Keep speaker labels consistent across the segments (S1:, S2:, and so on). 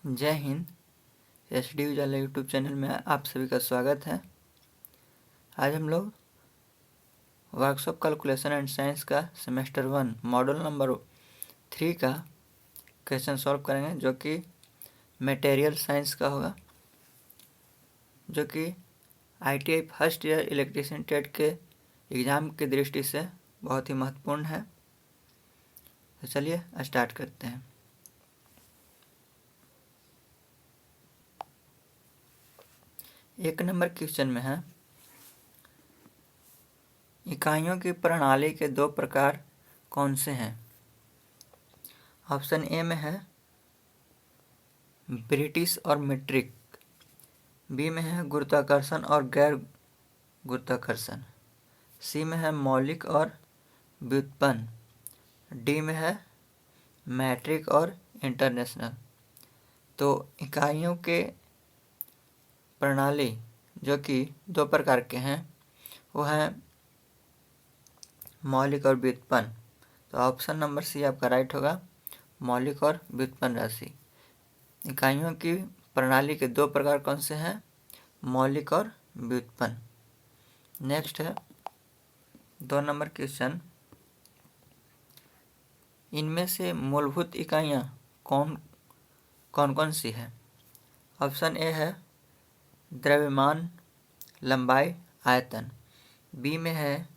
S1: जय हिंद। एसडी उजाला YouTube channel में आप सभी का स्वागत है। आज हम लोग वर्कशॉप कैलकुलेशन एंड साइंस का सेमेस्टर 1 मॉड्यूल नंबर 3 का क्वेश्चन सॉल्व करेंगे, जो कि मटेरियल साइंस का होगा, जो कि ITI first year electrician trade के एग्ज़ाम की दृष्टि से बहुत ही महत्वपूर्ण है। तो चलिए स्टार्ट करते हैं। एक नंबर क्वेश्चन में है, इकाइयों की प्रणाली के दो प्रकार कौन से हैं? ऑप्शन ए में है ब्रिटिश और मीट्रिक, बी में है गुरुत्वाकर्षण और गैर गुरुत्वाकर्षण, सी में है मौलिक और व्युत्पन्न, डी में है मैट्रिक और इंटरनेशनल। तो इकाइयों के प्रणाली जो कि दो प्रकार के हैं वो हैं मौलिक और व्युत्पन्न। तो ऑप्शन नंबर सी आपका राइट होगा, मौलिक और व्युत्पन्न राशि। इकाइयों की प्रणाली के दो प्रकार कौन से हैं? मौलिक और व्युत्पन्न। नेक्स्ट है 2 नंबर क्वेश्चन, इनमें से मूलभूत इकाइयाँ कौन कौन सी है? ऑप्शन ए है द्रव्यमान, लंबाई, आयतन, बी में है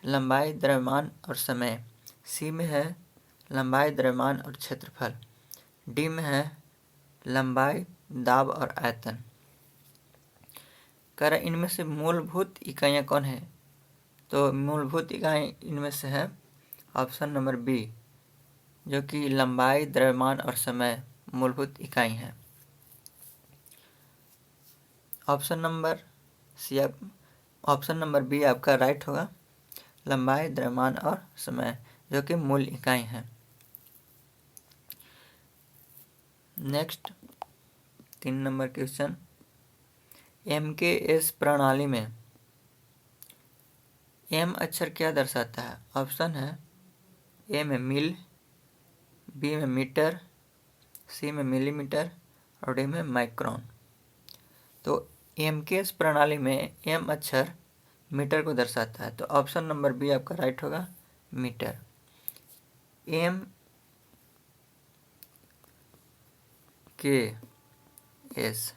S1: लंबाई, द्रव्यमान और समय, सी में है लंबाई, द्रव्यमान और क्षेत्रफल, डी में है लंबाई, दाब और आयतन। कह रहा इनमें से मूलभूत इकाइयाँ कौन है? तो मूलभूत इकाई इनमें से है ऑप्शन नंबर बी, जो कि लंबाई, द्रव्यमान और समय मूलभूत इकाई हैं। ऑप्शन नंबर बी आपका राइट होगा, लंबाई, द्रव्यमान और समय जो कि मूल इकाई हैं। नेक्स्ट 3 नंबर क्वेश्चन, एमकेएस प्रणाली में एम अक्षर क्या दर्शाता है? ऑप्शन है ए में मिल, बी में मीटर, सी में मिलीमीटर और डी में माइक्रोन। तो एमकेएस प्रणाली में एम अक्षर मीटर को दर्शाता है, तो ऑप्शन नंबर बी आपका राइट होगा, मीटर। एम के एस,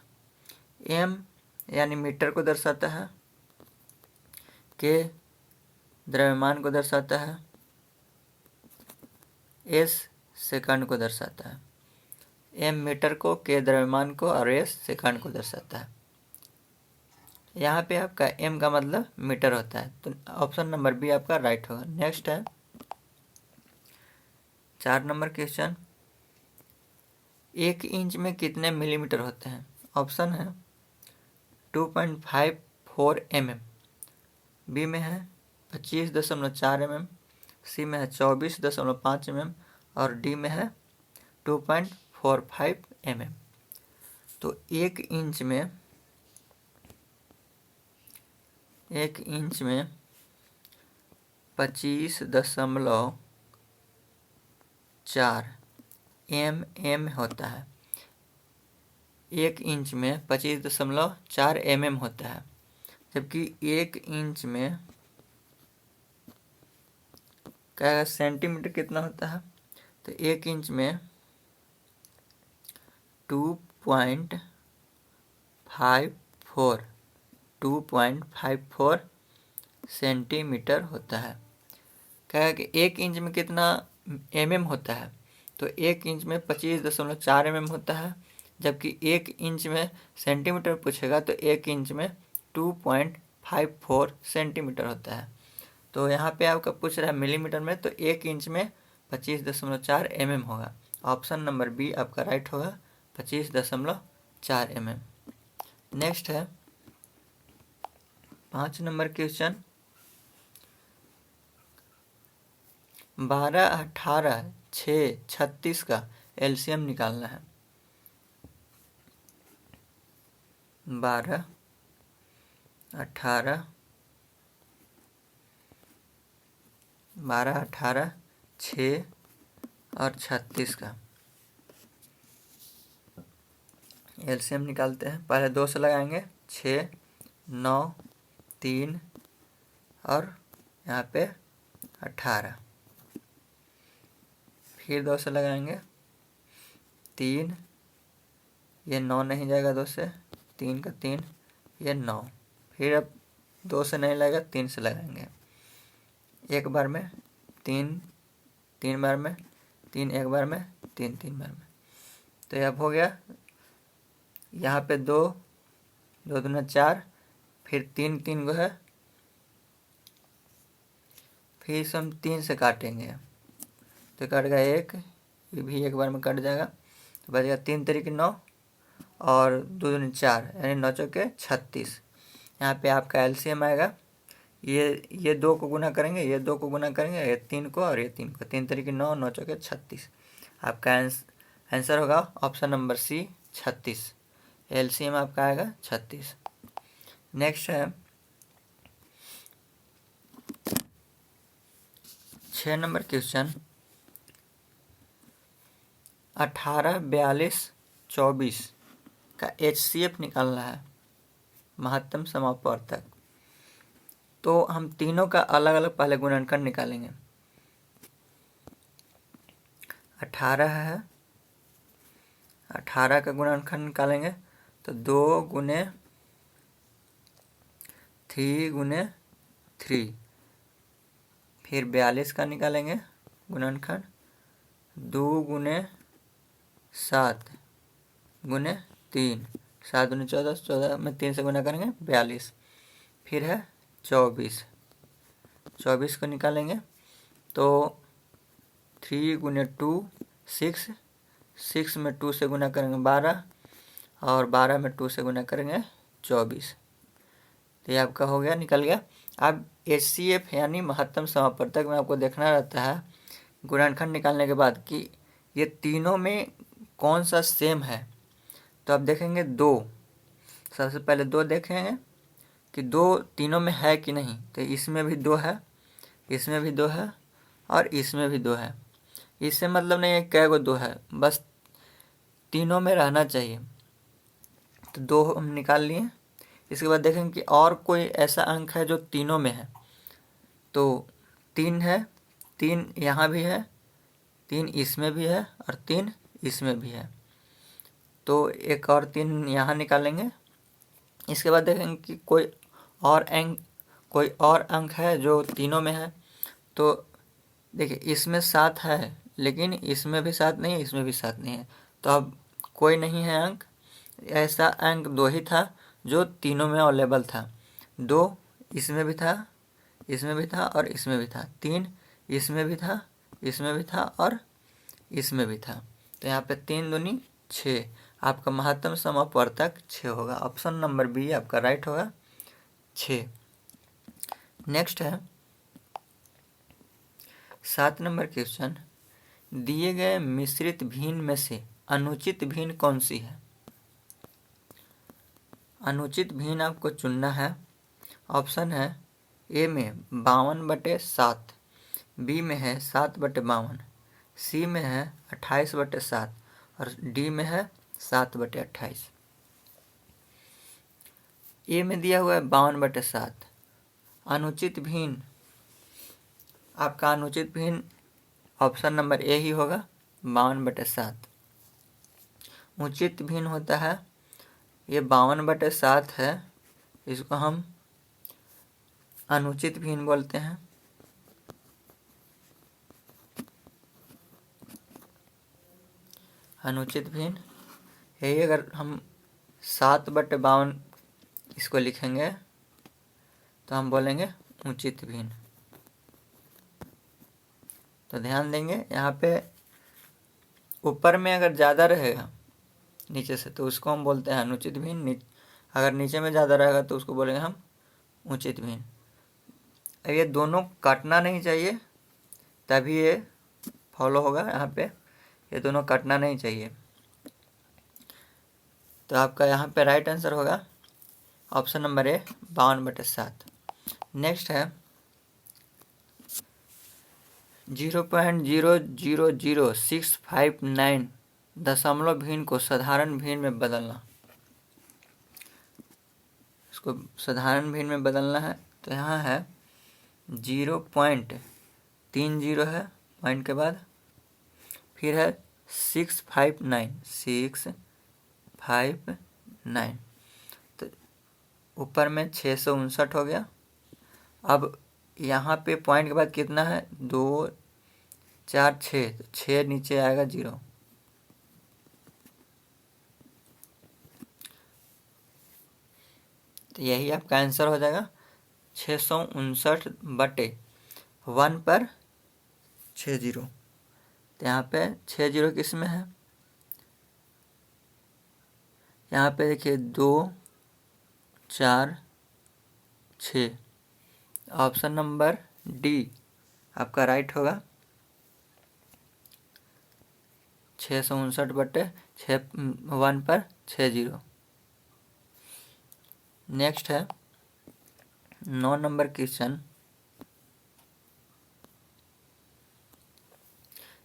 S1: एम यानी मीटर को दर्शाता है, के द्रव्यमान को दर्शाता है, एस सेकंड को दर्शाता है। एम मीटर को, के द्रव्यमान को और एस सेकंड को दर्शाता है। यहाँ पे आपका एम का मतलब मीटर होता है, तो ऑप्शन नंबर बी आपका राइट होगा। नेक्स्ट है 4 नंबर क्वेश्चन, 1 इंच में कितने मिलीमीटर होते हैं? ऑप्शन है 2.54 mm, बी में है 25.4 mm, सी में है 24.5 mm और डी में है 2.45 mm। तो 1 इंच में 25.4 mm होता है। 1 इंच में 25.4 mm होता है, जबकि 1 इंच में क्या सेंटीमीटर कितना होता है? तो 1 इंच में 2.54 सेंटीमीटर होता है। क्या है कि 1 इंच में कितना mm होता है? तो 1 इंच में 25.4 mm होता है, जबकि 1 इंच में सेंटीमीटर पूछेगा तो 1 इंच में 2.54 सेंटीमीटर होता है। तो यहाँ पे आपका पूछ रहा है मिलीमीटर में, तो 1 इंच में 25.4 mm होगा। ऑप्शन नंबर बी आपका राइट होगा, 25.4 mm। नेक्स्ट है 5 नंबर क्वेश्चन, 12, 18, 6, 36 का एलसीएम निकालना है। 12, 18, 6 और 36 का। एलसीएम निकालते हैं। पहले 2 से लगाएंगे 6, 9, 3 और यहाँ पे 18। फिर 2 से लगाएंगे 3, ये 9 नहीं जाएगा 2 से, 3 का 3, ये 9। फिर अब 2 से नहीं लगेगा, 3 से लगाएंगे। एक बार में 3, 3 बार में 3, एक बार में 3, 3 बार में। तो ये अब हो गया। यहाँ पे 2, 2 दूना 4, फिर 3, 3 को है, फिर इसे हम 3 से काटेंगे तो कट गया 1, ये भी एक बार में कट जाएगा। तो बचेगा 3 तरीके 9 और 2 दूनी 4, यानी 9 चौके 36। यहाँ पे आपका एलसीएम आएगा। ये 2 को गुना करेंगे, ये 2 को गुना करेंगे, ये 3 को और ये 3 को। 3 तरीके 9, 9 चौके 36। आपका आंसर होगा ऑप्शन नंबर सी, 36। एलसीएम आपका आएगा 36। नेक्स्ट है 6 नंबर क्वेश्चन। 18, 42, 24 का HCF निकालना है, महत्तम समापवर्तक। तो हम तीनों का अलग अलग पहले गुणनखंड निकालेंगे। 18 है, 18 का गुणनखंड निकालेंगे तो 2 गुने 3 गुने 3। फिर 42 का निकालेंगे गुणनखंड, 2 गुने 7 गुने 3, 7 गुने 14, 14 में 3 से गुना करेंगे 42। फिर है 24, 24 को निकालेंगे तो 3 गुने 2 6, 6 में 2 से गुना करेंगे 12 और 12 में 2 से गुना करेंगे 24। तो ये आपका हो गया, निकल गया। अब HCF यानी महत्तम समापवर्तक में आपको देखना रहता है गुणनखंड निकालने के बाद कि ये तीनों में कौन सा सेम है। तो आप देखेंगे 2, सबसे पहले 2 देखेंगे कि 2 तीनों में है कि नहीं। तो इसमें भी 2 है, इसमें भी 2 है और इसमें भी 2 है। इससे मतलब नहीं है कै गो 2 है, बस तीनों में रहना चाहिए। तो 2 हम निकाल लिए। इसके बाद देखेंगे कि और कोई ऐसा अंक है जो तीनों में है। तो 3 है, 3 यहाँ भी है, 3 इसमें भी है और 3 इसमें भी है। तो एक और 3 यहाँ निकालेंगे। इसके बाद देखेंगे कि कोई और अंक है जो तीनों में है। तो देखिए इसमें 7 है, लेकिन इसमें भी 7 नहीं है, इसमें भी 7 नहीं है। तो अब कोई नहीं है अंक। ऐसा अंक 2 ही था जो तीनों में अवेलेबल था। 2 इसमें भी था, इसमें भी था और इसमें भी था। 3 इसमें भी था, इसमें भी था और इसमें भी था। तो यहाँ पे 3 दूनी 6, आपका महत्तम समापवर्तक 6 होगा। ऑप्शन नंबर बी आपका राइट होगा, 6। नेक्स्ट है 7 नंबर क्वेश्चन। दिए गए मिश्रित भिन्न में से अनुचित भिन्न कौन सी है। अनुचित भिन्न आपको चुनना है। ऑप्शन है ए में 52/7, बी में है 7/52, सी में है 28/7 और डी में है 7/28। ए में दिया हुआ है 52/7। अनुचित भिन्न, आपका अनुचित भिन्न ऑप्शन नंबर ए ही होगा, 52/7। उचित भिन्न होता है, ये 52/7 है, इसको हम अनुचित भिन्न बोलते हैं। अनुचित भिन्न यही, अगर हम 7/52 इसको लिखेंगे तो हम बोलेंगे उचित भिन्न। तो ध्यान देंगे यहाँ पे ऊपर में अगर ज़्यादा रहेगा नीचे से तो उसको हम बोलते हैं अनुचित भिन्न। अगर नीचे में ज़्यादा रहेगा तो उसको बोलेंगे हम उचित भिन्न। ये दोनों काटना नहीं चाहिए, तभी ये फॉलो होगा। यहाँ पे ये दोनों काटना नहीं चाहिए। तो आपका यहाँ पे राइट आंसर होगा ऑप्शन नंबर ए, 52/7। नेक्स्ट है 0.0000659 दशमलव भिन्न को साधारण भिन्न में बदलना। इसको साधारण भिन्न में बदलना है तो यहाँ है 0.30 है पॉइंट के बाद, फिर है 659 तो ऊपर में 659 हो गया। अब यहाँ पे पॉइंट के बाद कितना है 2 4 6, तो 6 नीचे आएगा 0। तो यही आपका आंसर हो जाएगा 659/1 पर 60। तो यहाँ पे 60 किस में है, यहाँ पे देखिए 2 4 6, ऑप्शन नंबर डी आपका राइट होगा। 659/1 पर 60। नेक्स्ट है 9 नंबर क्वेश्चन।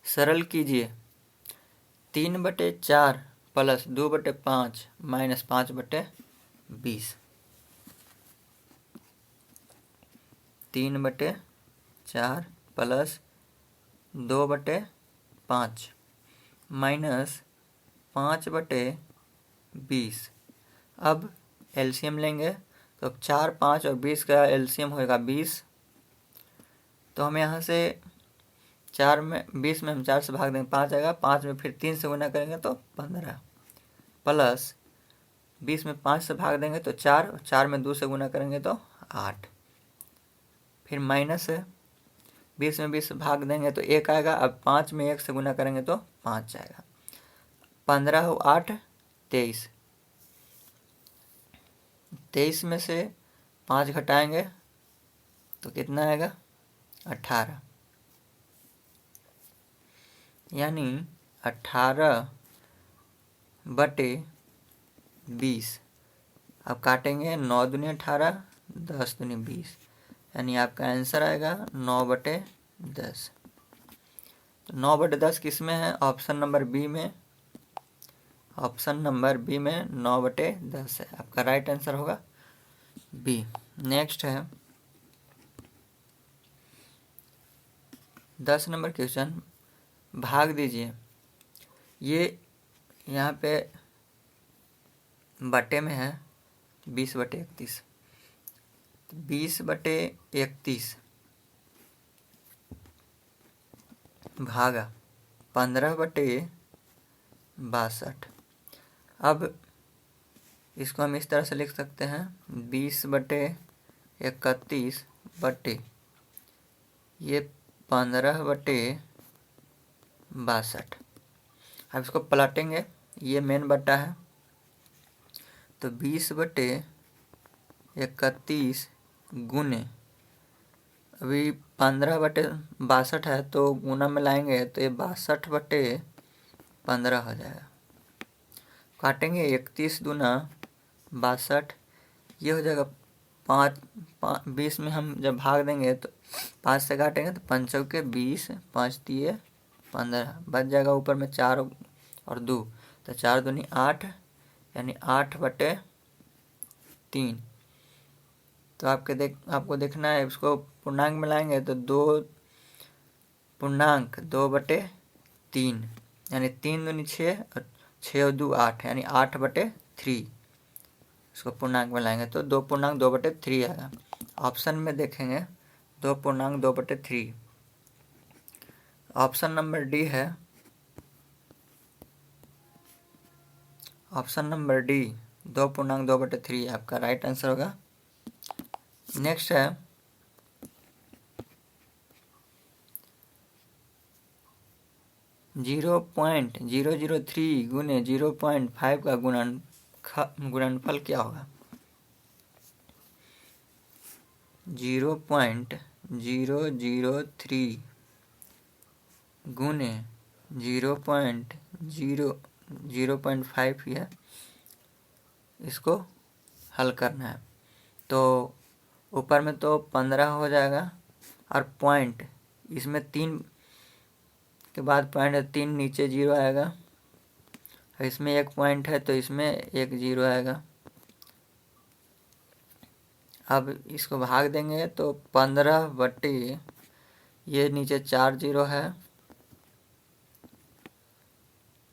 S1: सरल कीजिए 3/4 प्लस 2/5 माइनस 5/20। 3/4 plus 2/5 minus 5/20। अब एलसीएम लेंगे तो 4, 5 और 20 का एलसीएम होएगा 20। तो हम यहाँ से 20 में हम 4 से भाग देंगे 5 आएगा, 5 में फिर 3 से गुना करेंगे तो 15, प्लस 20 में 5 से भाग देंगे तो 4, और 4 में 2 से गुना करेंगे तो 8, फिर माइनस है 20 में 20 से भाग देंगे तो 1 आएगा। अब 5 में 1 से गुना करेंगे तो 5 आएगा। 15 और 8 23, 23 में से 5 घटाएंगे तो कितना आएगा 18, यानी 18/20। अब काटेंगे 9 दूनी 18, 10 दूनी 20, यानी आपका आंसर आएगा 9/10। तो 9/10 किस में है, ऑप्शन नंबर बी में। ऑप्शन नंबर बी में 9/10 है, आपका राइट आंसर होगा बी। नेक्स्ट है 10 नंबर क्वेश्चन। भाग दीजिए, ये यहाँ पे बटे में है 20/31। 20/31 भागा 15/62। अब इसको हम इस तरह से लिख सकते हैं 20/31 बटे ये 15/62। अब इसको पलटेंगे, ये मेन बटा है तो 20/31 गुने, अभी 15/62 है तो गुना में लाएंगे तो ये 62/15 हो जाएगा। काटेंगे 31 दूना 62, ये हो जाएगा 5, 20 में हम जब भाग देंगे तो 5 से काटेंगे तो 5 चौके 20, 5 तिये 15, बच जाएगा ऊपर में 4 और 2, तो 4 दूनी 8, यानी 8/3। तो आपको देखना है, इसको पूर्णांक में लाएंगे तो 2.2/3, यानी 3 दूनी 6 और 6 और 2 8, यानी 8/3। इसको पूर्णांक में लाएंगे तो 2.2/3 आएगा। ऑप्शन में देखेंगे 2.2/3, ऑप्शन नंबर डी है। ऑप्शन नंबर डी 2.2/3 आपका राइट आंसर होगा। नेक्स्ट है 0.003 गुने 0.5 का गुणनफल क्या होगा। 0.003 गुने 0.5 है, इसको हल करना है। तो ऊपर में तो 15 हो जाएगा, और पॉइंट इसमें 3 के बाद पॉइंट है, 3 नीचे 0 आएगा, और इसमें 1 पॉइंट है तो इसमें 1 0 आएगा। अब इसको भाग देंगे तो 15 बट्टे ये नीचे 4 जीरो है,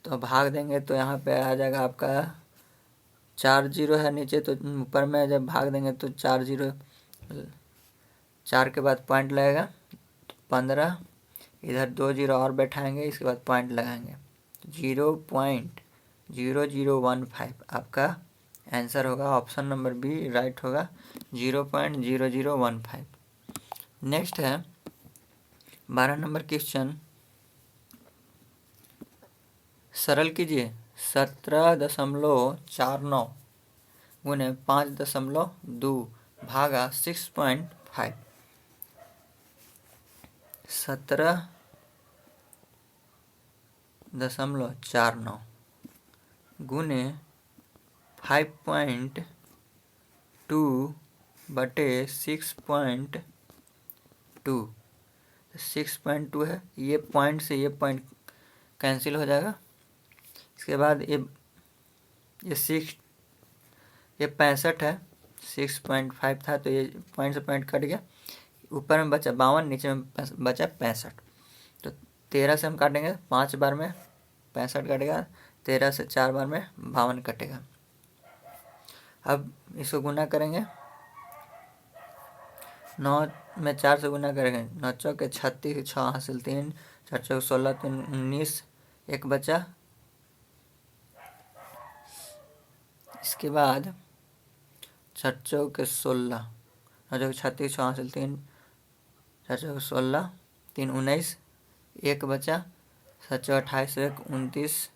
S1: तो भाग देंगे तो यहाँ पे आ जाएगा आपका 4 जीरो है नीचे, तो ऊपर में जब भाग देंगे तो 4 जीरो, 4 के बाद पॉइंट लगेगा 15, इधर 2 जीरो और बैठाएंगे, इसके बाद पॉइंट लगाएंगे 0.0015 आपका आंसर होगा। ऑप्शन नंबर बी राइट होगा, 0.0015। नेक्स्ट है 12 नंबर क्वेश्चन, सरल कीजिए 17.49 गुने 5.2 भागा 6.5। 17.49 गुने 5.2 बटे 6.2। 6.2 है, ये पॉइंट से ये पॉइंट कैंसिल हो जाएगा। इसके बाद ये 65 है, 6.5 था तो ये पॉइंट से पॉइंट कट गया, ऊपर में बचा 52, नीचे में बचा 65। तो 13 से हम काटेंगे 5 बार में 65 कटेगा, 13 से 4 बार में 52 कटेगा। अब इसको गुना करेंगे, 9 में 4 से गुना करेंगे, 9 चौके 36, 6 हासिल 3, 4 चौके 16, 3 19, एक बचा। इसके बाद 4 चौके 16, 9 चौके 36, 6 हासिल 3, 4 चौके 16, 3 19, एक बचा। 7 चौके 28, 1 29,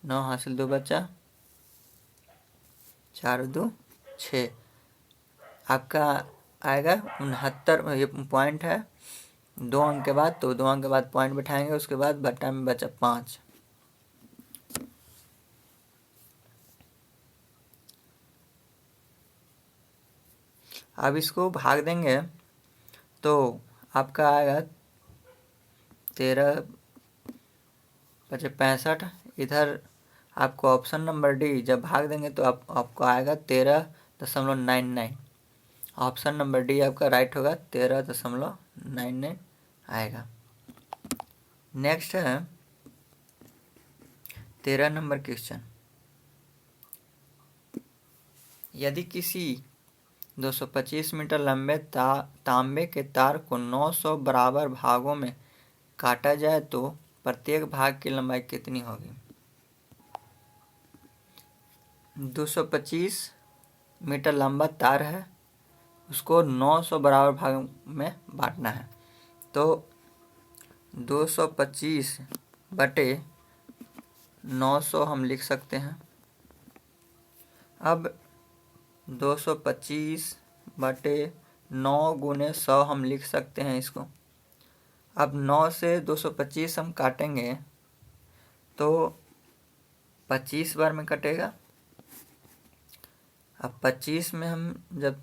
S1: 9 हासिल 2 बचा, 4 2 6 आपका आएगा 69। ये पॉइंट है 2 अंक के बाद, तो 2 अंक के बाद पॉइंट बैठाएंगे, उसके बाद बट्टा में बचा 5। अब इसको भाग देंगे तो आपका आएगा 13 बचे 65। इधर आपको ऑप्शन नंबर डी जब भाग देंगे तो आपको आएगा 13.99। ऑप्शन नंबर डी आपका राइट होगा, 13.99 आएगा। नेक्स्ट है 13 नंबर क्वेश्चन, यदि किसी 225 मीटर लंबे तांबे के तार को 900 बराबर भागों में काटा जाए तो प्रत्येक भाग की लंबाई कितनी होगी। 225 मीटर लंबा तार है, उसको 900 बराबर भाग में बांटना है, तो 225 बटे 900 हम लिख सकते हैं। अब 225 बटे 9 गुने 100 हम लिख सकते हैं इसको। अब 9 से 225 हम काटेंगे तो 25 बार में कटेगा। अब 25 में हम जब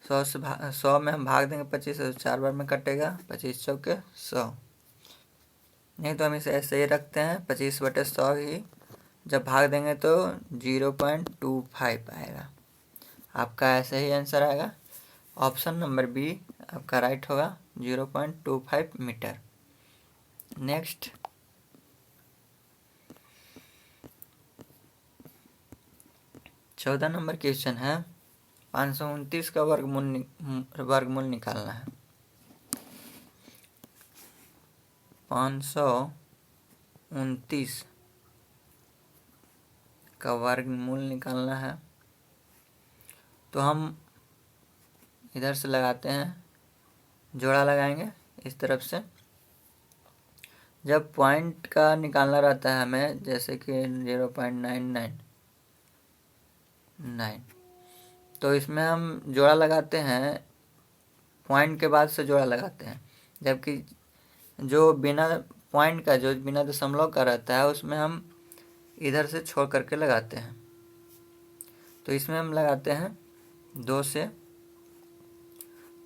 S1: 100 में हम भाग देंगे 25 से, 4 बार में कटेगा, 25 चौके 100। नहीं तो हम इसे ऐसे ही रखते हैं, 25 बटे 100 ही जब भाग देंगे तो 0.25 आएगा। आपका ऐसे ही आंसर आएगा, ऑप्शन नंबर बी आपका राइट होगा, 0.25 मीटर। नेक्स्ट 14 नंबर क्वेश्चन है, 529 का वर्गमूल निकालना है। 529 का वर्गमूल निकालना है, तो हम इधर से लगाते हैं, जोड़ा लगाएंगे इस तरफ से। जब पॉइंट का निकालना रहता है हमें, जैसे कि 0.999, तो इसमें हम जोड़ा लगाते हैं, पॉइंट के बाद से जोड़ा लगाते हैं। जबकि जो बिना पॉइंट का, जो बिना दशमलव का रहता है, उसमें हम इधर से छोड़ करके लगाते हैं। तो इसमें हम लगाते हैं 2 से,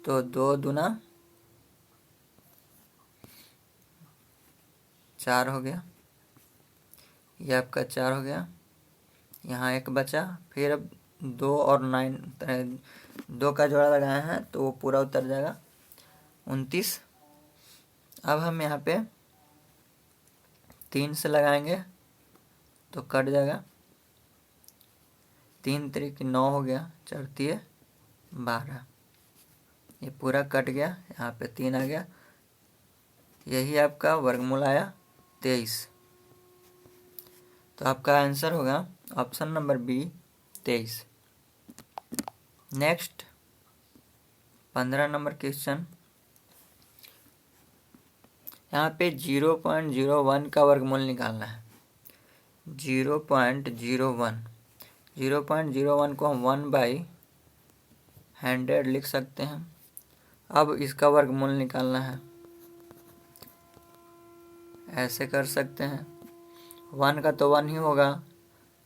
S1: तो 2 दूना 4 हो गया, ये आपका 4 हो गया, यहाँ 1 बचा। फिर अब 2 और 9 2 का जोड़ा लगाए हैं तो वो पूरा उतर जाएगा 29। अब हम यहाँ पे 3 से लगाएंगे तो कट जाएगा, 3 3 9 हो गया, 4 3 12, ये पूरा कट गया, यहाँ पे 3 आ गया, यही आपका वर्गमूल आया 23। तो आपका आंसर होगा option number B 23। Next 15 number question, यहाँ पे 0.01 का वर्गमूल निकालना है। 0.01 को हम 1/100 लिख सकते हैं। अब इसका वर्गमूल निकालना है, ऐसे कर सकते हैं, 1 का तो 1 ही होगा।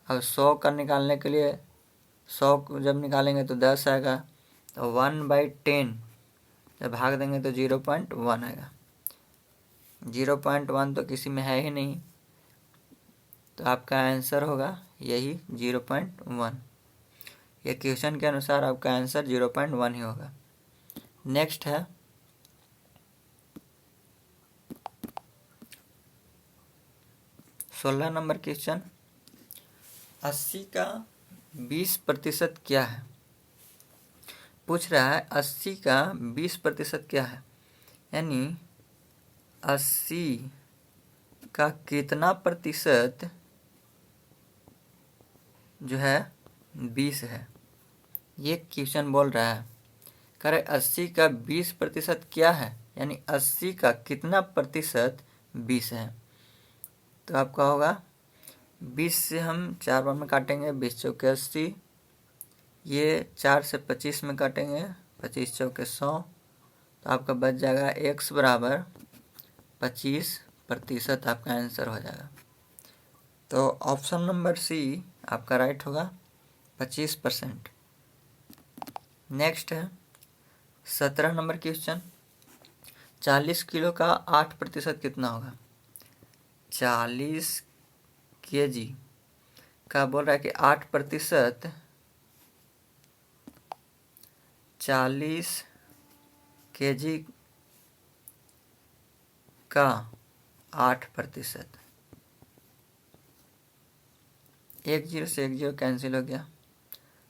S1: अब 100 का निकालने के लिए 100 को जब निकालेंगे तो 10 आएगा, तो 1/10 जब भाग देंगे तो 0.1 आएगा। 0.1 तो किसी में है ही नहीं, तो आपका आंसर होगा यही 0.1। ये क्वेश्चन के अनुसार आपका आंसर 0.1 ही होगा। नेक्स्ट है 16 नंबर क्वेश्चन, 80 का 20% क्या है? पूछ रहा है 80 का 20% क्या है, यानी 80 का कितना प्रतिशत जो है 20 है, ये क्वेश्चन बोल रहा है। कह रहे 80 का 20% क्या है, यानी 80 का कितना प्रतिशत 20 है। तो आपका होगा 20 से हम 4 बार में काटेंगे, 20 चौके 80, ये 4 से 25 में काटेंगे, 25 चौके 100, तो आपका बच जाएगा x बराबर 25% आपका आंसर हो जाएगा। तो ऑप्शन नंबर सी आपका राइट होगा 25%। नेक्स्ट है 17 नंबर क्वेश्चन, 40 किलो का 8% कितना होगा? 40 kg का बोल रहा है कि 8%, 40 kg का 8%, 1 0 से 1 0 कैंसिल हो गया,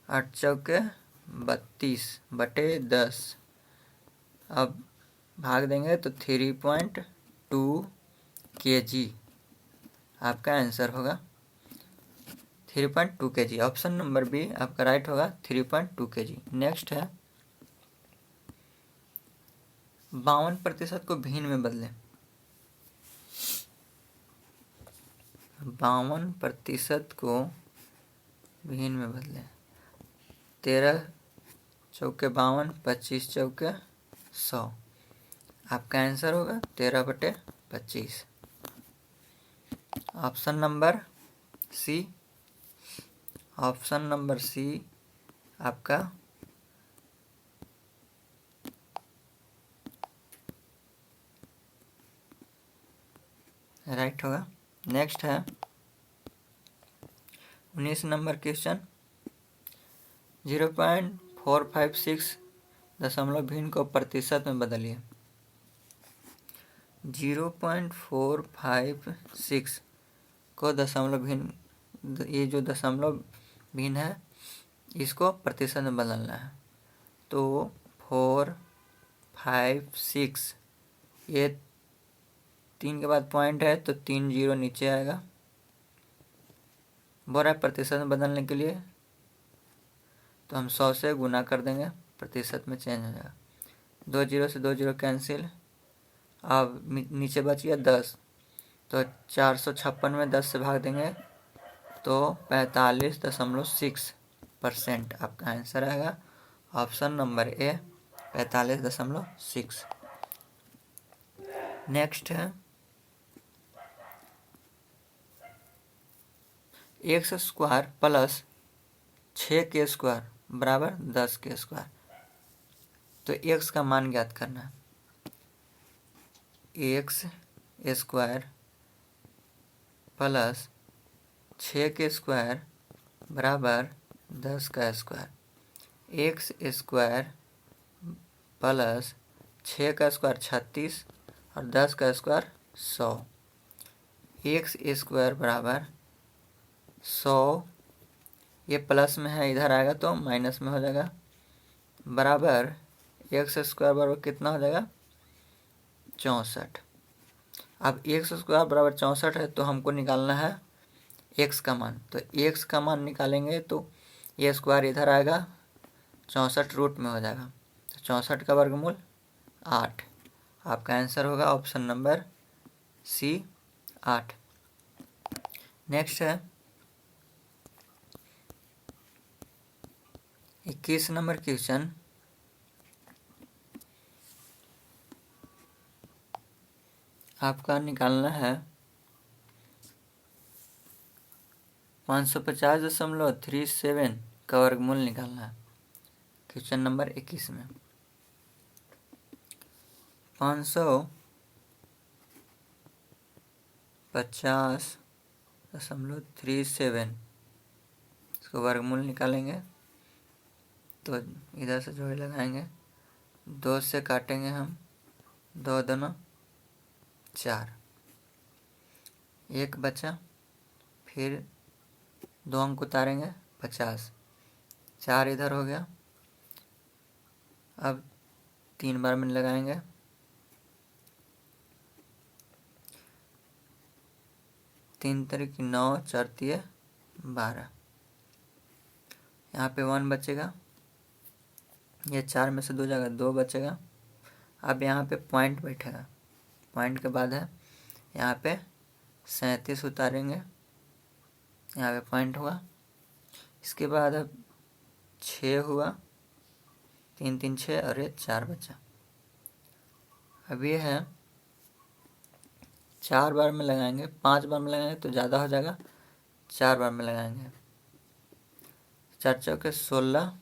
S1: 8 चौके 32 बटे 10, अब भाग देंगे तो 3.2 kg आपका आंसर होगा, 3.2 kg। ऑप्शन नंबर बी आपका राइट होगा 3.2 kg। नेक्स्ट है 52% को भिन्न में बदलें। 52% को भिन्न में बदलें, 13 चौके 52, 25 चौके 100, आपका आंसर होगा 13/25। Option number C, option number C आपका राइट होगा। नेक्स्ट है 19 नंबर क्वेश्चन, 0.456 दशमलव भिन्न को प्रतिशत में बदलिए। 0.456 को दशमलव भिन्न, ये जो दशमलव भिन्न है इसको प्रतिशत में बदलना है। तो 456, ये 3 के बाद पॉइंट है तो 3 0 नीचे आएगा। बोल रहा है प्रतिशत में बदलने के लिए तो हम 100 से गुना कर देंगे, प्रतिशत में चेंज हो जाएगा। 2 0 से 2 0 कैंसिल, अब नीचे बच गया 10, तो 456 में 10 से भाग देंगे तो 45.6% आपका आंसर आएगा। Option number A 45.6। नेक्स्ट है x स्क्वायर प्लस 6 स्क्वायर बराबर 10 स्क्वायर। तो x का मान ज्ञात करना है। x स्क्वायर प्लस 6 स्क्वायर बराबर 10 का स्क्वायर, एक्स स्क्वायर प्लस 6 का स्क्वायर 36 और 10 का स्क्वायर 100। एक्स स्क्वायर बराबर 100, ये प्लस में है, इधर आएगा तो माइनस में हो जाएगा, बराबर एक्स स्क्वायर बराबर कितना हो जाएगा 64। अब एक्स स्क्वायर बराबर 64 है तो हमको निकालना है एक्स का मान। तो एक्स का मान निकालेंगे तो ये स्क्वायर इधर आएगा, 64 रूट में हो जाएगा, तो 64 का वर्गमूल 8। आपका आंसर होगा ऑप्शन नंबर सी 8। नेक्स्ट है 21 नंबर क्वेश्चन। आपका निकालना है 550.37 का वर्गमूल निकालना है। क्वेश्चन नंबर 21 में 550.37 इसको वर्गमूल निकालेंगे तो इधर से जोड़ लगाएंगे, 2 से काटेंगे हम, 2 दोनों 4, 1 बचा, फिर 2 अंक उतारेंगे 50, 4 इधर हो गया। अब 3 बार में लगाएंगे, 3 तरीक 9, 4 तिये 12, यहाँ पे 1 बचेगा, ये 4 में से 2 जाएगा, 2 बचेगा। अब यहाँ पे पॉइंट बैठेगा, पॉइंट के बाद है यहाँ पे 37 उतारेंगे, यहाँ पे पॉइंट हुआ। इसके बाद अब 6 हुआ, 3 3 6 और ये 4 बचा। अब ये है 4 बार में लगाएंगे, 5 बार में लगाएंगे तो ज़्यादा हो जाएगा, 4 बार में लगाएंगे, 4 चौके 16,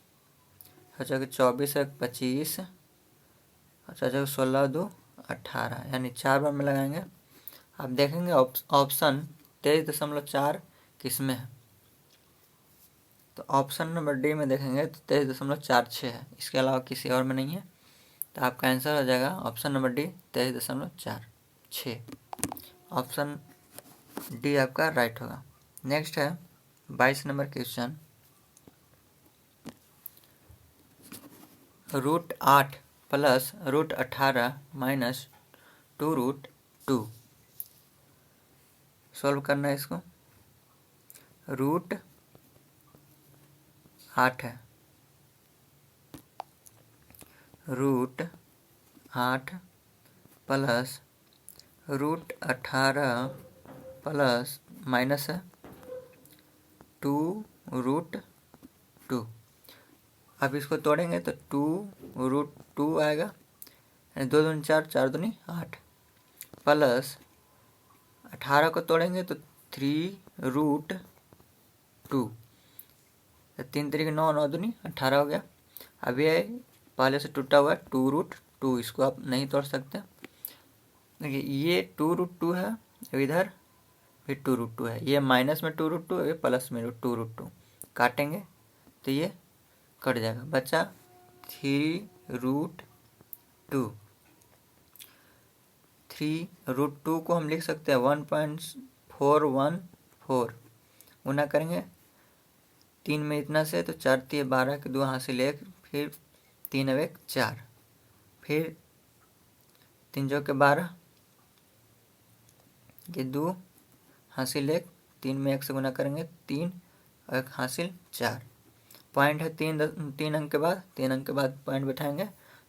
S1: 4 चौके 24, 1 25 और 4 चौके 16 2 18, यानी 4 बार में लगाएंगे। आप देखेंगे ऑप्शन 23.4 किस में है, तो ऑप्शन नंबर डी में देखेंगे तो 23.46 है, इसके अलावा किसी और में नहीं है। तो आपका आंसर हो जाएगा option number D 23.46। Option D आपका राइट होगा। नेक्स्ट है 22 number question. √8 plus √18 minus 2√2 solve करना है इसको। √8 है, √8 प्लस √18 प्लस माइनस है 2√2। अब इसको तोड़ेंगे तो 2√2 आएगा, 2 दूनी 4, 4 दूनी 8, प्लस 18 को तोड़ेंगे तो 3√2, 3 तरीके 9, 9 दूनी 18 हो गया। अब ये पहले से टूटा हुआ है 2√2, इसको आप नहीं तोड़ सकते। देखिए ये 2√2 है, इधर भी 2√2 है, ये माइनस में 2√2, ये प्लस में 2√2, काटेंगे तो ये कट जाएगा, बचा 3√2। 3√2 को हम लिख सकते हैं 1.414, गुना करेंगे 3 में इतना से तो 4 तिये 12 के 2 हासिल 1, फिर 3 अब 1 4, फिर 3 जो के 12 ये 2 हासिल 1, 3 में 1 से गुना करेंगे 3 और 1 हासिल 4। पॉइंट है 3 अंक के बाद, 3 अंक के बाद पॉइंट बैठाएंगे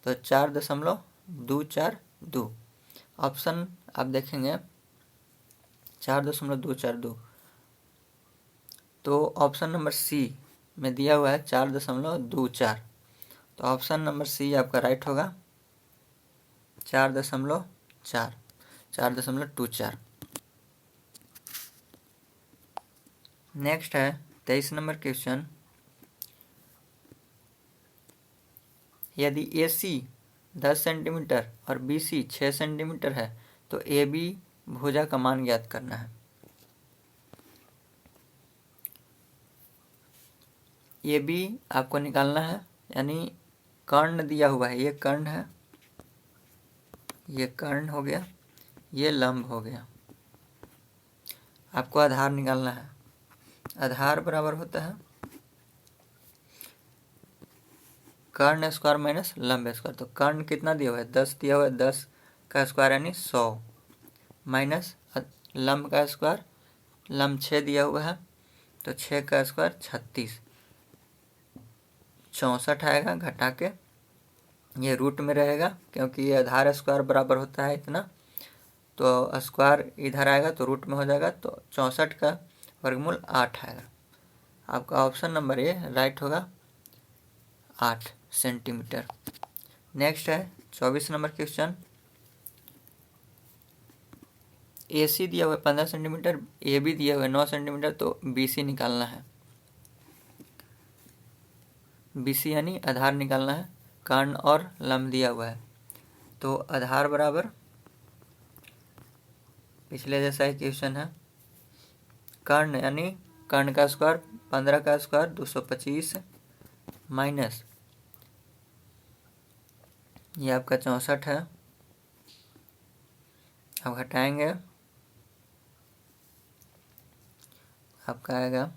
S1: तो 4.242। ऑप्शन आप देखेंगे 4.242, तो ऑप्शन नंबर सी में दिया हुआ है 4.24, तो ऑप्शन नंबर सी आपका राइट होगा, 4.24। नेक्स्ट है 23 नंबर क्वेश्चन। यदि AC 10 सेंटीमीटर और BC 6 सेंटीमीटर है तो AB भुजा का मान ज्ञात करना है। ये भी आपको निकालना है, यानी कर्ण दिया हुआ है, ये कर्ण है, ये कर्ण हो गया, ये लंब हो गया। आपको आधार निकालना है। आधार बराबर होता है कर्ण स्क्वायर माइनस लंब स्क्वायर। तो कर्ण कितना दिया हुआ है, 10 दिया हुआ है, 10 का स्क्वायर यानी 100 माइनस लंब का स्क्वायर, लंब 6 दिया हुआ है तो 6 का स्क्वायर 36, 64 आएगा, घटा के ये रूट में रहेगा क्योंकि ये आधार स्क्वायर बराबर होता है इतना, तो स्क्वायर इधर आएगा तो रूट में हो जाएगा, तो 64 का वर्गमूल 8 आएगा। आपका ऑप्शन नंबर ए राइट होगा, 8 सेंटीमीटर। नेक्स्ट है 24 नंबर क्वेश्चन। ए सी दिया हुआ है 15 सेंटीमीटर, ए बी दिया हुआ है 9 सेंटीमीटर, तो बी सी निकालना है। बी सी यानी आधार निकालना है। कर्ण और लंब दिया हुआ है, तो आधार बराबर पिछले जैसा ही क्वेश्चन है। कर्ण यानी कर्ण का स्क्वायर 15 का स्क्वायर 225 माइनस ये आपका 64 है। अब घटाएंगे, आपका आएगा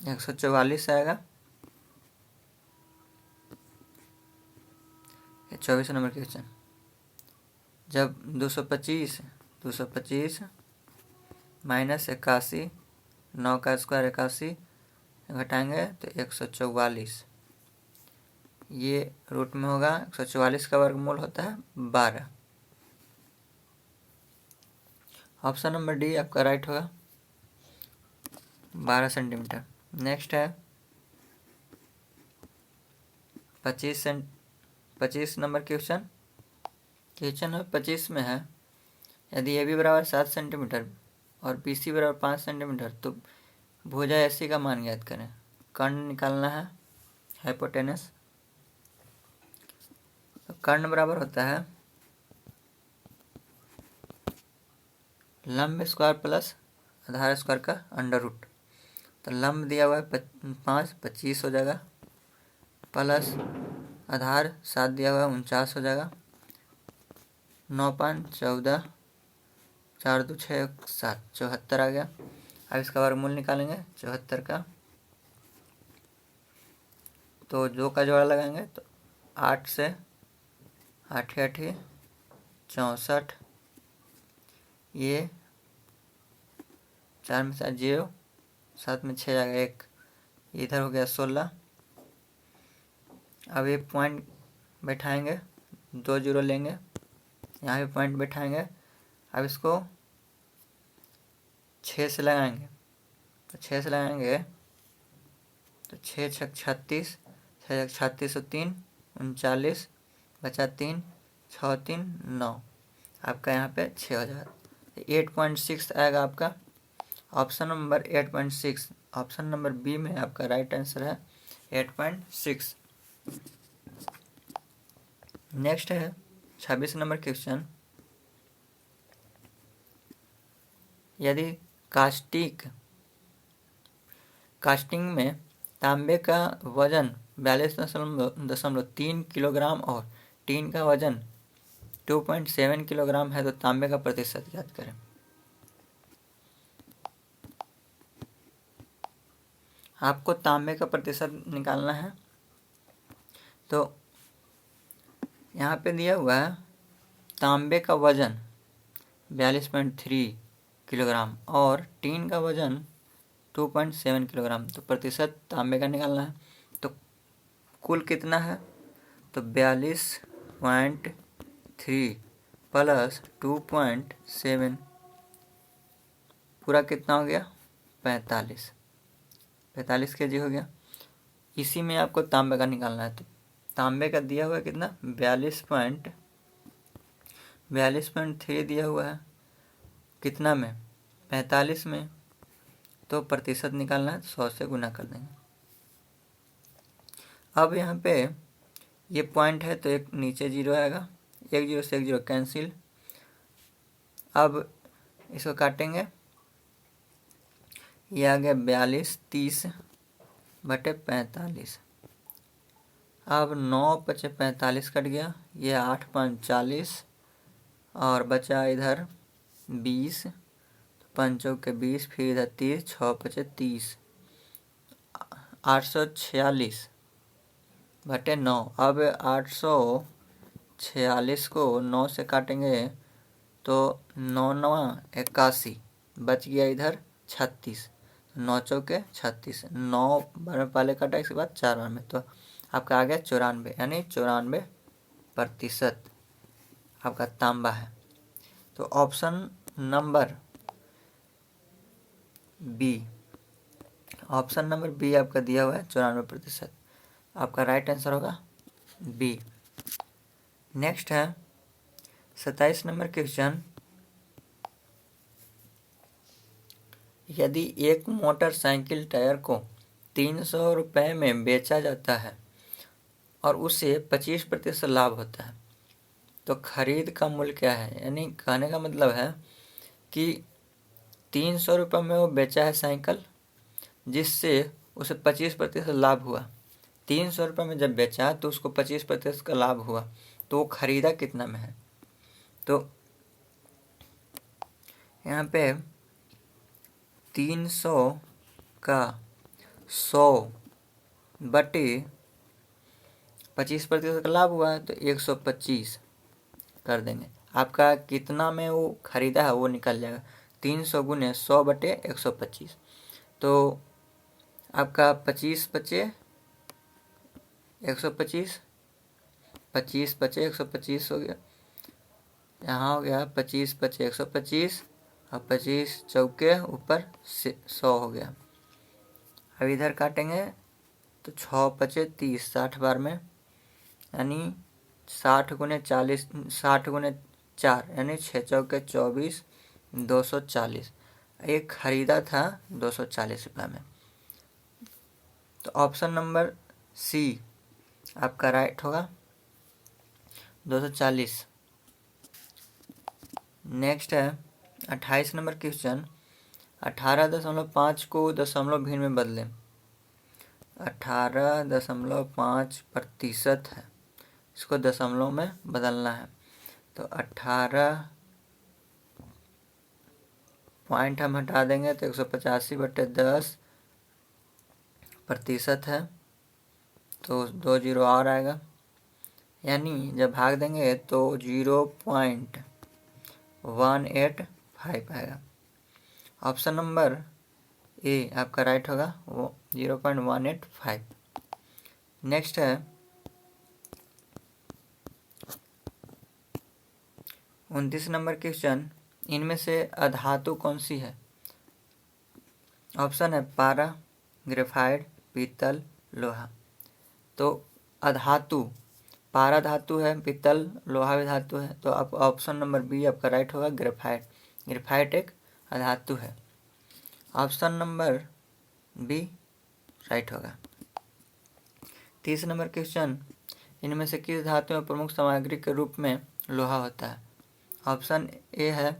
S1: 144 आएगा। 24 नंबर क्वेश्चन, जब 225 माइनस 81, 9 का स्क्वायर 81 घटाएंगे तो 144, ये रूट में होगा। 144 का वर्गमूल होता है 12। ऑप्शन नंबर डी आपका राइट होगा, 12 सेंटीमीटर। नेक्स्ट है 25 नंबर क्वेश्चन। क्वेश्चन है 25 में है, यदि ए बी बराबर 7 सेंटीमीटर और बी सी बराबर 5 सेंटीमीटर तो भुजा एसी का मान ज्ञात करें। कर्ण निकालना है, हाइपोटेनस। तो कर्ण बराबर होता है लंब स्क्वायर प्लस आधार स्क्वायर का अंडर रूट। तो लंब दिया हुआ है 5, 25 हो जाएगा, प्लस आधार 7 दिया हुआ है 49 हो जाएगा, 9 5 14, 4 2 6 7, 74 आ गया। अब इसका वर्गमूल निकालेंगे 74 का, तो 2 का जोड़ा लगाएंगे तो 8 से 8 8 64, ये 4 में 7 0, 7 में 6 जाएगा 1, इधर हो गया 16। अब ये पॉइंट बैठाएंगे, 2 जीरो लेंगे, यहाँ भी पॉइंट बैठाएंगे। अब इसको 6 से लगाएंगे, तो 6 से लगाएंगे तो 6 छक 36, 6 छक 36 और 3 39, बचा 3, 6 3 9, आपका यहाँ पे 6 हो जाएगा। 8.6 आएगा आपका option number 8.6। Option number B में आपका राइट आंसर है 8.6। नेक्स्ट है 26 नंबर क्वेश्चन। यदि कास्टिंग में तांबे का वजन 42.3 किलोग्राम और टीन का वजन 2.7 किलोग्राम है तो तांबे का प्रतिशत ज्ञात करें। आपको तांबे का प्रतिशत निकालना है। तो यहाँ पे दिया हुआ है तांबे का वजन 42.3 किलोग्राम और टीन का वजन 2.7 किलोग्राम, तो प्रतिशत तांबे का निकालना है। तो कुल कितना है, तो 42.3 प्लस 2.7 पूरा कितना हो गया, 45 kg हो गया। इसी में आपको तांबे का निकालना है। तो तांबे का दिया हुआ है कितना, 42.3 दिया हुआ है, कितना में, 45 में, तो प्रतिशत निकालना है, 100 से गुना कर देंगे। अब यहाँ पे ये पॉइंट है तो एक नीचे जीरो आएगा, 1 0 से 1 0 कैंसिल। अब इसको काटेंगे ये आ गया 42, 30/45। अब 9×5 = 45 कट गया, ये 8×5 = 40 और बचा इधर 20, 5×4 = 20, फिर इधर 30, 6×5 = 30, 846/9। अब 846 को 9 से काटेंगे तो 9×9 = 81, बच गया इधर 36, 9×4 = 36, 9 बार में पहले काटा, इसके बाद 4 बार में, तो आपका आ गया 94, यानी 94% आपका तांबा है। तो ऑप्शन नंबर बी आपका दिया हुआ है 94%, आपका राइट आंसर होगा बी। नेक्स्ट है 27 नंबर क्वेश्चन। यदि एक मोटरसाइकिल टायर को 300 रुपये में बेचा जाता है और उसे 25% लाभ होता है, तो खरीद का मूल्य क्या है? यानी कहने का मतलब है कि 300 रुपये में वो बेचा है साइकिल, जिससे उसे 25% लाभ हुआ। 300 रुपये में जब बेचा तो उसको 25% का लाभ हुआ, तो वो खरीदा कितना में है? तो यहाँ पे 300 का 100/25% का लाभ हुआ है, तो 125 कर देंगे। आपका कितना में वो खरीदा है वो निकल जाएगा। 300 × 100/125, तो आपका 25 बचे 125, 25 बचे 125 हो गया। यहाँ हो गया 25 बचे 125 और 25 चौके ऊपर 100 हो गया। अब इधर काटेंगे तो 6 बचे 30, 60 बार में, यानी 60 × 40, 60 × 4, यानी 6 चौके 24, 240। ये खरीदा था 240 रुपये में। तो ऑप्शन नंबर सी आपका राइट होगा, 240। नेक्स्ट है 28 नंबर क्वेश्चन। 18.5 को दशमलव भिन्न में बदलें। 18.5% है, इसको दशमलव में बदलना है। तो 18 पॉइंट हम हटा देंगे तो 185/10% है, तो 2 जीरो और आएगा, यानी जब भाग देंगे तो 0.185 आएगा। ऑप्शन नंबर ए आपका राइट होगा, वो 0.185। नेक्स्ट है 29 नंबर क्वेश्चन। इनमें से अधातु कौन सी है? ऑप्शन है पारा, ग्रेफाइट, पीतल, लोहा। तो अधातु, पारा धातु है, पीतल लोहा भी धातु है, तो आप ऑप्शन नंबर बी आपका राइट होगा, ग्रेफाइट। ग्रेफाइट एक अधातु है। ऑप्शन नंबर बी राइट होगा। 30 नंबर क्वेश्चन। इनमें से किस धातु में प्रमुख सामग्री के रूप में लोहा होता है? ऑप्शन ए है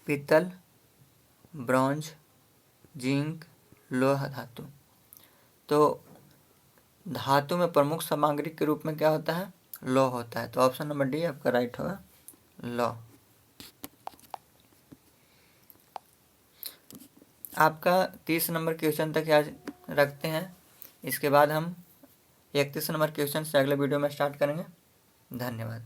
S1: पीतल, ब्रॉन्ज, जिंक, लोहा धातु। तो धातु में प्रमुख सामग्री के रूप में क्या होता है? लौह होता है। तो ऑप्शन नंबर डी आपका राइट होगा, लौह। आपका 30 नंबर क्वेश्चन तक आज रखते हैं, इसके बाद हम 31 नंबर क्वेश्चन से अगले वीडियो में स्टार्ट करेंगे। धन्यवाद।